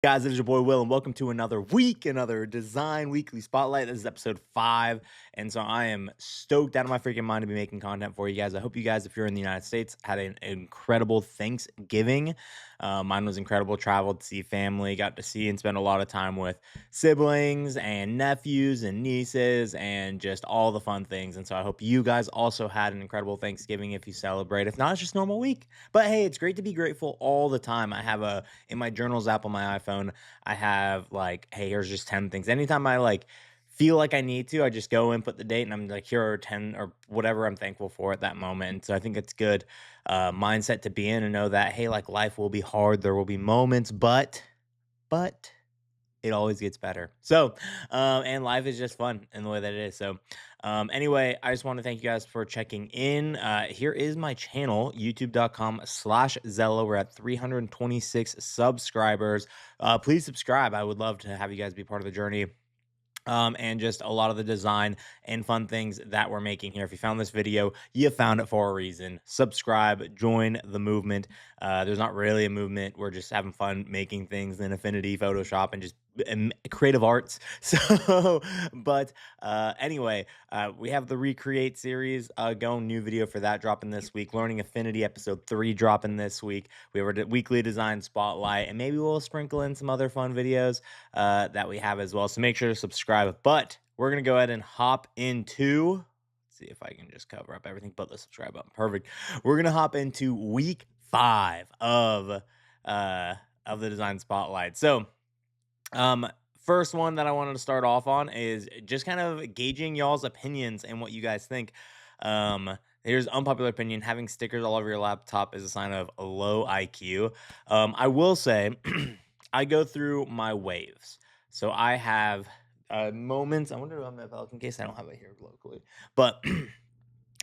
Guys, it is your boy Will, and welcome to another week, another Design Weekly Spotlight. This is episode 5, and so I am stoked out of my freaking mind to be making content for you guys. I hope you guys, if you're in the United States, had an incredible Thanksgiving. Mine was incredible. Traveled to see family, got to see and spend a lot of time with siblings and nephews and nieces, and just all the fun things. And so I hope you guys also had an incredible Thanksgiving if you celebrate. If not, it's just normal week. But hey, it's great to be grateful all the time. I have in my journals app on my iPhone, I have like, hey, here's just 10 things. Anytime I feel like I need to, I just go and put the date and I'm like, here are 10 or whatever I'm thankful for at that moment. And so I think it's good mindset to be in and know that, hey, like life will be hard. There will be moments, but it always gets better. So, and life is just fun in the way that it is. So, anyway, I just want to thank you guys for checking in. Here is my channel, youtube.com/Zelo. We're at 326 subscribers. Please subscribe. I would love to have you guys be part of the journey. And just a lot of the design and fun things that we're making here. If you found this video, you found it for a reason. Subscribe, join the movement. There's not really a movement. We're just having fun making things in Affinity, Photoshop, and just creative arts. So, but anyway, we have the Recreate series going. New video for that dropping this week. Learning Affinity episode 3 dropping this week. We have our weekly design spotlight, and maybe we'll sprinkle in some other fun videos that we have as well. So make sure to subscribe. But we're going to go ahead and hop into, let's see if I can just cover up everything but the subscribe button. Perfect. We're going to hop into week 5 of the design spotlight. So, first one that I wanted to start off on is just kind of gauging y'all's opinions and what you guys think. Here's unpopular opinion: having stickers all over your laptop is a sign of a low IQ. I will say, I go through my waves. So I have moments. I wonder on my Pelican case. I don't have it here locally, but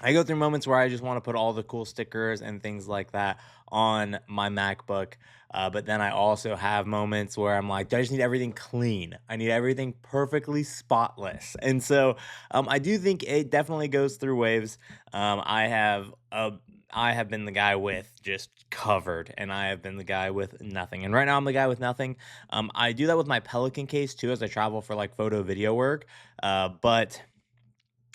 I go through moments where I just want to put all the cool stickers and things like that on my MacBook. But then I also have moments where I'm like, I just need everything clean. I need everything perfectly spotless. And so I do think it definitely goes through waves. I have been the guy with just covered, and I have been the guy with nothing. And right now I'm the guy with nothing. I do that with my Pelican case too, as I travel for like photo video work. But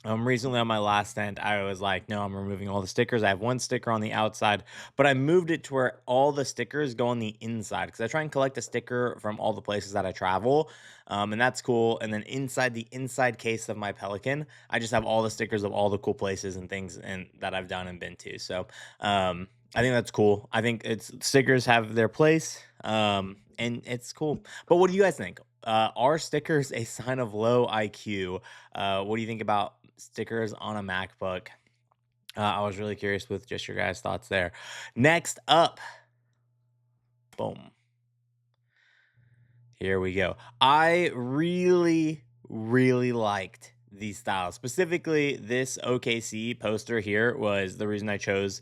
recently on my last stint, I was like, no, I'm removing all the stickers. I have one sticker on the outside, but I moved it to where all the stickers go on the inside because I try and collect a sticker from all the places that I travel. And that's cool. And then inside the inside case of my Pelican, I just have all the stickers of all the cool places and things and that I've done and been to. So, I think that's cool. I think stickers have their place. And it's cool. But what do you guys think? Are stickers a sign of low IQ? What do you think about stickers on a MacBook? I was really curious with just your guys' thoughts there. Next up, boom. Here we go. I really, really liked these styles. Specifically, this OKC poster here was the reason I chose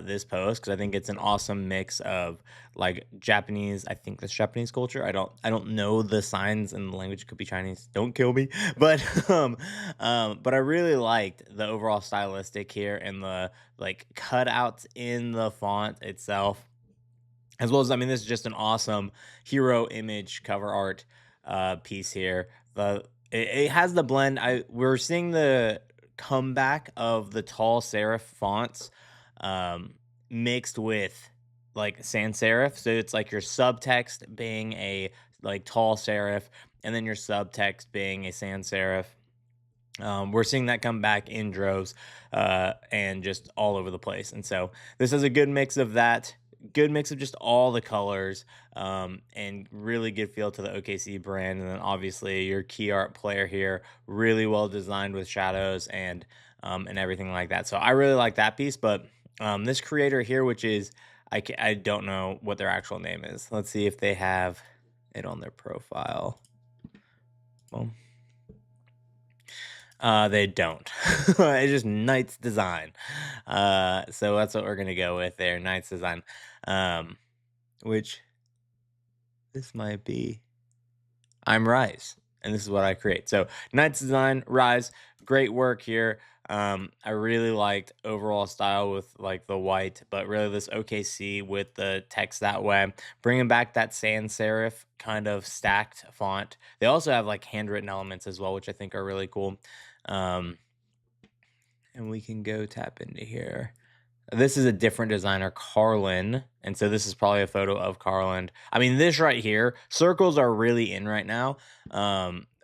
this post because I think it's an awesome mix of like Japanese. I think that's Japanese culture. I don't know the signs and the language. Could be Chinese. Don't kill me. But I really liked the overall stylistic here and the like cutouts in the font itself, as well as, I mean, this is just an awesome hero image cover art piece here. It has the blend. We're seeing the comeback of the tall serif fonts mixed with like sans serif. So it's like your subtext being a like tall serif, and then your subtext being a sans serif. We're seeing that come back in droves and just all over the place. And so this is a good mix of that, good mix of just all the colors, and really good feel to the OKC brand. And then obviously your key art player here, really well designed with shadows and everything like that. So I really like that piece. But this creator here, which is, I don't know what their actual name is. Let's see if they have it on their profile. Well, they don't. It's just Knight's Design. So that's what we're gonna go with there, Knight's Design. Which this might be. I'm Rice. and this is what I create. So Knight's Design, Rise, great work here. I really liked overall style with like the white, but really this OKC with the text that way, bringing back that sans serif kind of stacked font. They also have like handwritten elements as well, which I think are really cool. Um, and we can go tap into here. This is a different designer, Carlin. And so this is probably a photo of Carlin. I mean, this right here, circles are really in right now.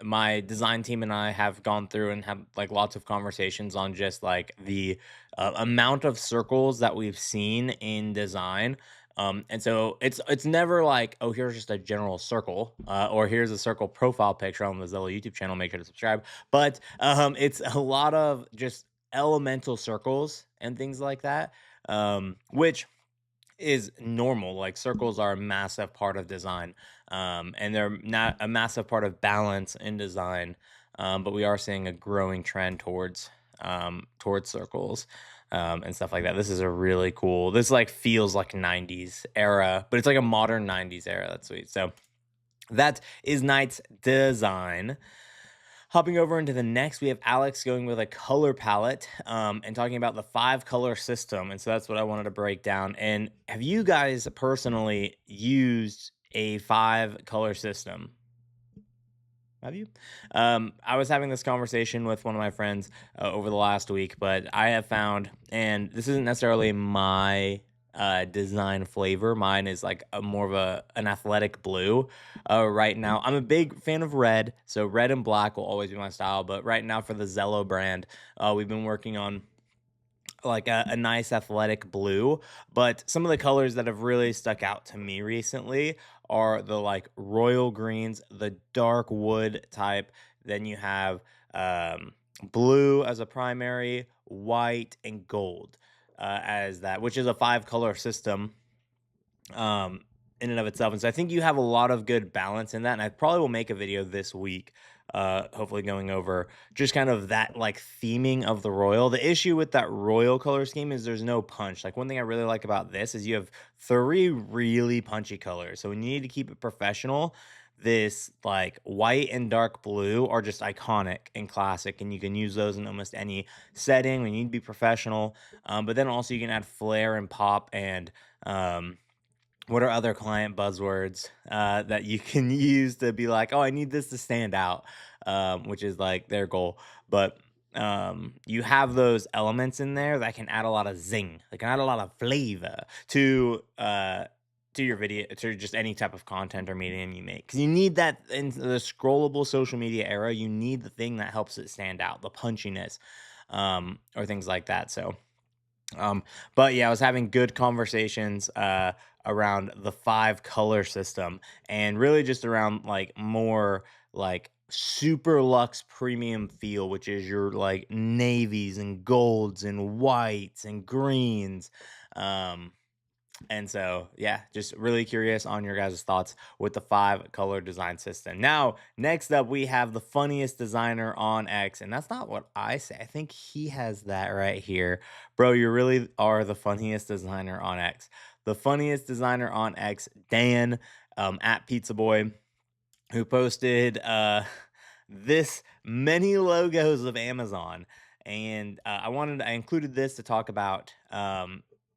My design team and I have gone through and have like lots of conversations on just like the amount of circles that we've seen in design. And so it's never like, oh, here's just a general circle, or here's a circle profile picture on the Zelo YouTube channel. Make sure to subscribe. But it's a lot of just elemental circles and things like that, which is normal. Like circles are a massive part of design, and they're not a massive part of balance in design. But we are seeing a growing trend towards circles, and stuff like that. This is a really cool. This like feels like 90s era, but it's like a modern 90s era. That's sweet. So that is Knight's Design. Hopping over into the next, we have Alex going with a color palette, and talking about the 5 color system. And so that's what I wanted to break down. And have you guys personally used a 5 color system? Have you? I was having this conversation with one of my friends over the last week, but I have found, and this isn't necessarily my design flavor. Mine is like a more of an athletic blue. Right now, I'm a big fan of red, so red and black will always be my style. But right now, for the Zelo brand, we've been working on like a nice athletic blue. But some of the colors that have really stuck out to me recently are the like royal greens, the dark wood type. Then you have blue as a primary, white, and gold as that, which is a 5 color system um, in and of itself. And so I think you have a lot of good balance in that. And I probably will make a video this week, hopefully going over just kind of that like theming of the royal. The issue with that royal color scheme is there's no punch. Like one thing I really like about this is you have 3 really punchy colors. So when you need to keep it professional, this like white and dark blue are just iconic and classic, and you can use those in almost any setting when you need to be professional. But then also you can add flair and pop and what are other client buzzwords that you can use to be like, oh, I need this to stand out, which is like their goal. But you have those elements in there that can add a lot of zing, they can add a lot of flavor to your video, to just any type of content or medium you make, because you need that in the scrollable social media era. You need the thing that helps it stand out, the punchiness, or things like that. So but yeah, I was having good conversations around the 5 color system, and really just around like more like super luxe premium feel, which is your like navies and golds and whites and greens. Um, and so, yeah, just really curious on your guys' thoughts with the 5 color design system. Now, next up, we have the funniest designer on X. And that's not what I say. I think he has that right here. Bro, you really are the funniest designer on X. The funniest designer on X, Dan, at Pizza Boy, who posted this many logos of Amazon. And I included this to talk about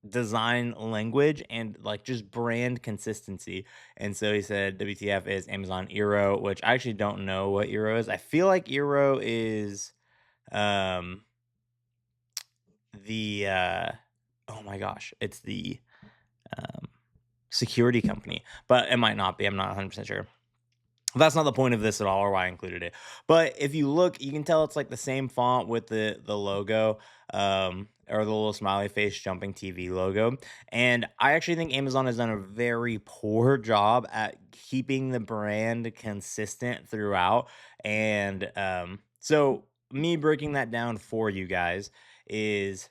design language and like just brand consistency. And so he said WTF is Amazon Eero, which I actually don't know what Eero is. I feel like Eero is um the oh my gosh, it's the um security company, but it might not be. I'm not 100% sure. That's not the point of this at all, or why I included it. But if you look, you can tell it's like the same font with the logo, or the little smiley face jumping TV logo. And I actually think Amazon has done a very poor job at keeping the brand consistent throughout. And so me breaking that down for you guys is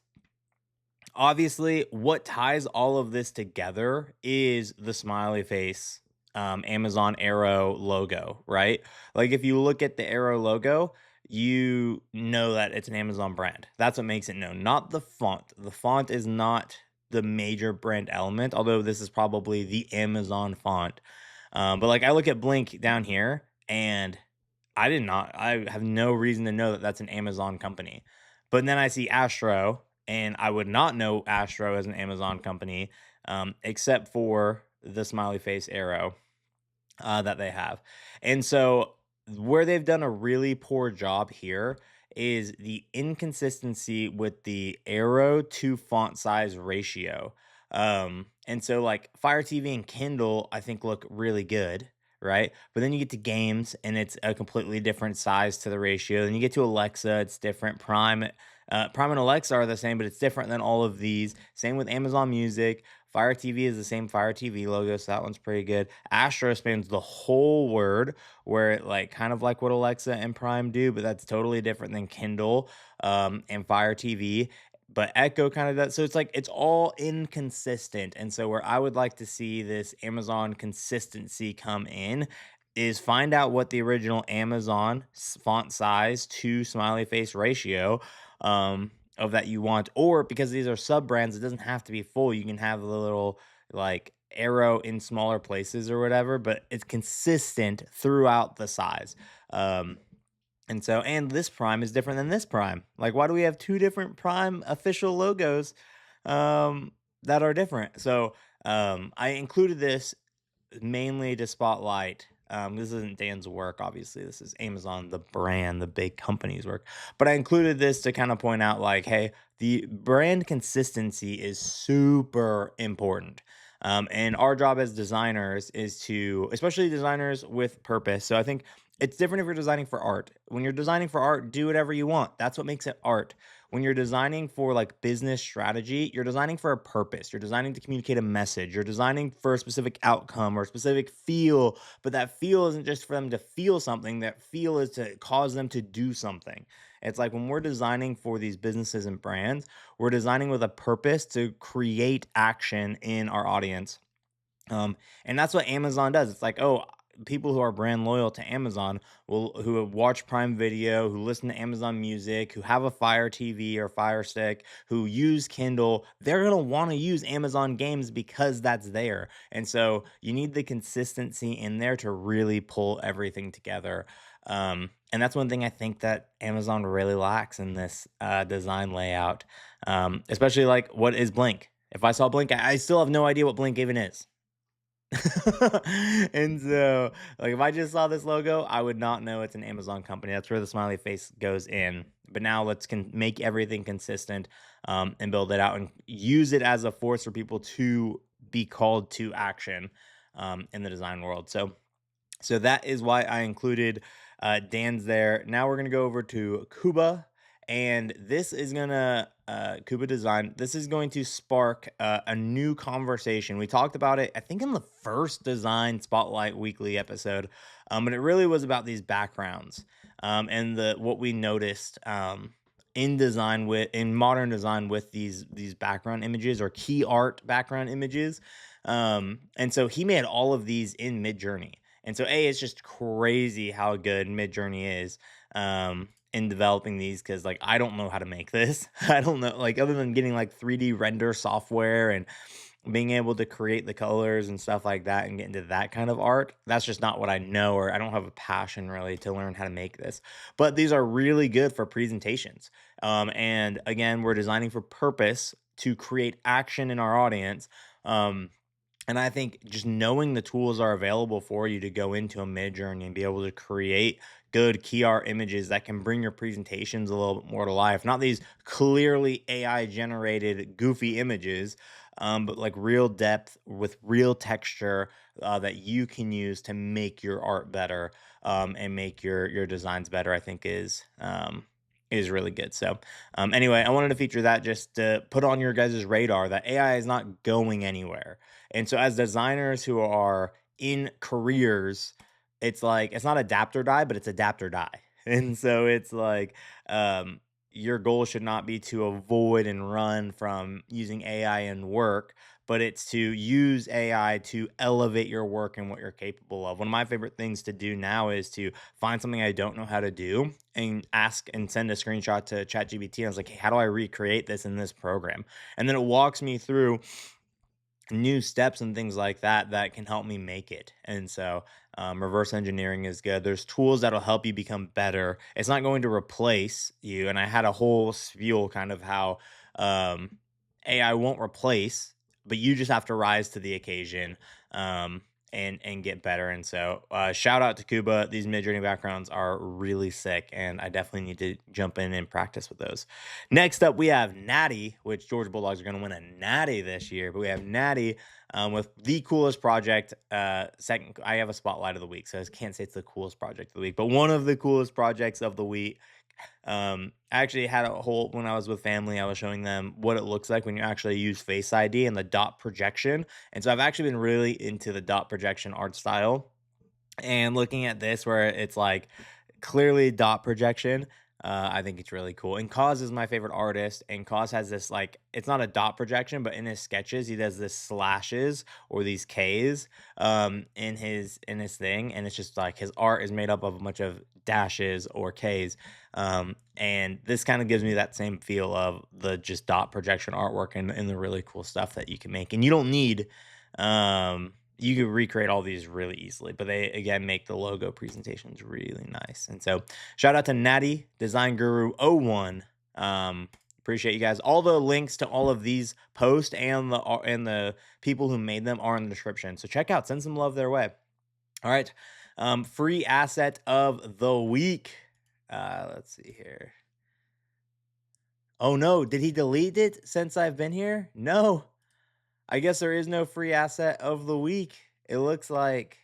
obviously what ties all of this together is the smiley face Amazon Arrow logo, right? Like if you look at the Arrow logo, you know that it's an Amazon brand. That's what makes it known, not the font. The font is not the major brand element, although this is probably the Amazon font. But like I look at Blink down here, and I did not. I have no reason to know that that's an Amazon company. But then I see Astro, and I would not know Astro as an Amazon company, except for the smiley face arrow that they have. And so where they've done a really poor job here is the inconsistency with the arrow to font size ratio. And so like Fire TV and Kindle, I think look really good, right? But then you get to games and it's a completely different size to the ratio. Then you get to Alexa, it's different. Prime and Alexa are the same, but it's different than all of these. Same with Amazon Music. Fire TV is the same Fire TV logo, so that one's pretty good. Astro spans the whole word, where it like kind of like what Alexa and Prime do, but that's totally different than Kindle and Fire TV. But Echo kind of does. So it's like it's all inconsistent. And so where I would like to see this Amazon consistency come in is find out what the original Amazon font size to smiley face ratio of that you want, or because these are sub brands, it doesn't have to be full. You can have a little like arrow in smaller places or whatever, but it's consistent throughout the size. Um, and this Prime is different than this Prime. Like, why do we have two different Prime official logos that are different? So I included this mainly to spotlight. This isn't Dan's work, obviously. This is Amazon, the brand, the big company's work. But I included this to kind of point out, like, hey, the brand consistency is super important. And our job as designers is to, especially designers with purpose. So I think it's different if you're designing for art. When you're designing for art, do whatever you want. That's what makes it art. When you're designing for like business strategy, you're designing for a purpose. You're designing to communicate a message. You're designing for a specific outcome or a specific feel, but that feel isn't just for them to feel something. That feel is to cause them to do something. It's like when we're designing for these businesses and brands, we're designing with a purpose to create action in our audience. And that's what Amazon does. It's like, oh, people who are brand loyal to Amazon who have watched Prime Video, who listen to Amazon Music, who have a Fire TV or Fire Stick, who use Kindle, they're gonna want to use Amazon Games because that's there. And so you need the consistency in there to really pull everything together. And that's one thing I think that Amazon really lacks in this design layout. Especially like what is Blink? If I saw Blink, I still have no idea what Blink even is. And so, like, if I just saw this logo, I would not know it's an Amazon company. That's where the smiley face goes in. But now let's make everything consistent and build it out and use it as a force for people to be called to action in the design world. So that is why I included Dan's there. Now we're gonna go over to Kuba, and this is gonna Kuba Design. This is going to spark a new conversation. We talked about it, I think, in the first Design Spotlight Weekly episode, but it really was about these backgrounds and the what we noticed. In modern design with these background images or key art background images, and so he made all of these in Midjourney. And so, it's just crazy how good Midjourney is in developing these because, like, I don't know how to make this. I don't know, like, other than getting like 3D render software and being able to create the colors and stuff like that and get into that kind of art. That's just not what I know, or I don't have a passion really to learn how to make this. But these are really good for presentations. And again, we're designing for purpose to create action in our audience. And I think just knowing the tools are available for you to go into a Midjourney and be able to create good key art images that can bring your presentations a little bit more to life. Not these clearly AI generated goofy images, but like real depth with real texture that you can use to make your art better and make your designs better. I think is really good. So anyway, I wanted to feature that just to put on your guys' radar that AI is not going anywhere. And so as designers who are in careers, it's like it's not adapt or die, but it's adapt or die. And so it's like your goal should not be to avoid and run from using AI in work, but it's to use AI to elevate your work and what you're capable of. One of my favorite things to do now is to find something I don't know how to do and ask and send a screenshot to ChatGPT. And I was like, hey, how do I recreate this in this program? And then it walks me through new steps and things like that that can help me make it. And so, reverse engineering is good. There's tools that'll help you become better. It's not going to replace you. And I had a whole spiel kind of how um, AI won't replace, but you just have to rise to the occasion. Um, and get better. And so, shout out to Cuba. These mid journey backgrounds are really sick, and I definitely need to jump in and practice with those. Next up, we have Natty, which Georgia Bulldogs are going to win a Natty this year, but we have Natty with the coolest project. Second, I have a spotlight of the week, so I can't say it's the coolest project of the week, but one of the coolest projects of the week. I actually had a whole when I was with family, I was showing them what it looks like when you actually use Face ID and the dot projection. And so I've actually been really into the dot projection art style and looking at this where it's like clearly dot projection. I think it's really cool. And Cause is my favorite artist, and Cause has this like it's not a dot projection, but in his sketches he does this slashes or these K's in his thing, and it's just like his art is made up of a bunch of dashes or K's. And this kind of gives me that same feel of the just dot projection artwork and the really cool stuff that you can make. And you don't need you can recreate all these really easily, but they again make the logo presentations really nice. And so shout out to Natty Design Guru 01. Appreciate you guys. All the links to all of these posts and the people who made them are in the description. So check out, send some love their way. All right. Free asset of the week. Let's see here. Oh no, did he delete it since I've been here? No. I guess there is no free asset of the week. It looks like.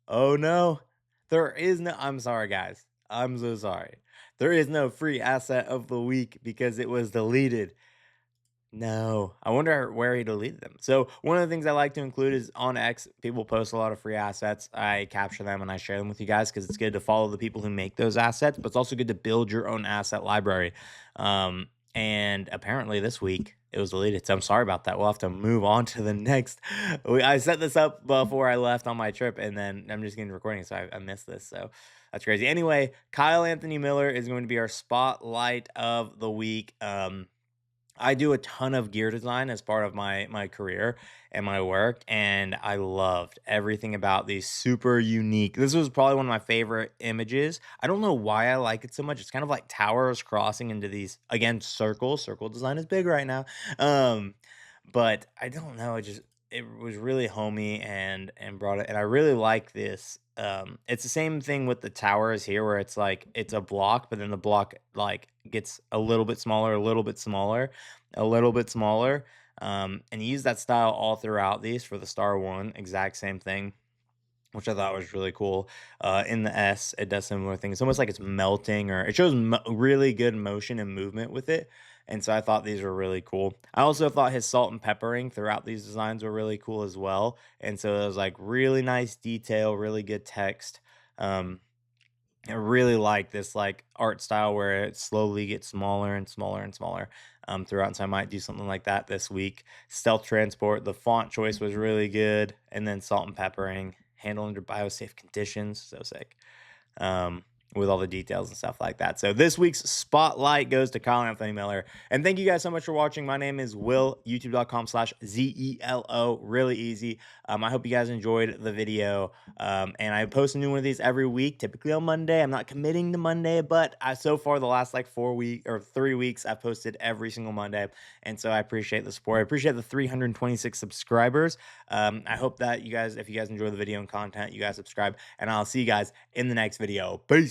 Oh no. There is no. I'm sorry, guys. I'm so sorry. There is no free asset of the week because it was deleted. No, I wonder where he deleted them. So one of the things I like to include is on X, people post a lot of free assets. I capture them and I share them with you guys because it's good to follow the people who make those assets, but it's also good to build your own asset library. And apparently this week it was deleted. So I'm sorry about that. We'll have to move on to the next. I set this up before I left on my trip, and then I'm just getting recording, so I missed this. So that's crazy. Anyway, Kyle Anthony Miller is going to be our spotlight of the week. I do a ton of gear design as part of my career and my work, and I loved everything about these super unique. This was probably one of my favorite images. I don't know why I like it so much. It's kind of like towers crossing into these again circles. Circle design is big right now. Um, but I don't know. It was really homey and brought it, and I really like this. It's the same thing with the towers here, where it's like it's a block, but then the block like gets a little bit smaller, a little bit smaller, a little bit smaller. And he used that style all throughout these for the Star One, exact same thing, which I thought was really cool. In the S, it does similar things. It's almost like it's melting, or it shows really good motion and movement with it. And so I thought these were really cool. I also thought his salt and peppering throughout these designs were really cool as well. And so it was like really nice detail, really good text. Um, I really like this like art style where it slowly gets smaller and smaller and smaller throughout. And so I might do something like that this week. Stealth transport, the font choice was really good, and then salt and peppering, handled under biosafe conditions, so sick. Um, with all the details and stuff like that. So this week's spotlight goes to Kyle Anthony Miller. And thank you guys so much for watching. My name is Will, youtube.com/ZELO. Really easy. I hope you guys enjoyed the video. And I post a new one of these every week, typically on Monday. I'm not committing to Monday, but so far the last like 4 weeks or 3 weeks, I've posted every single Monday. And so I appreciate the support. I appreciate the 326 subscribers. I hope that you guys, if you guys enjoy the video and content, you guys subscribe. And I'll see you guys in the next video. Peace.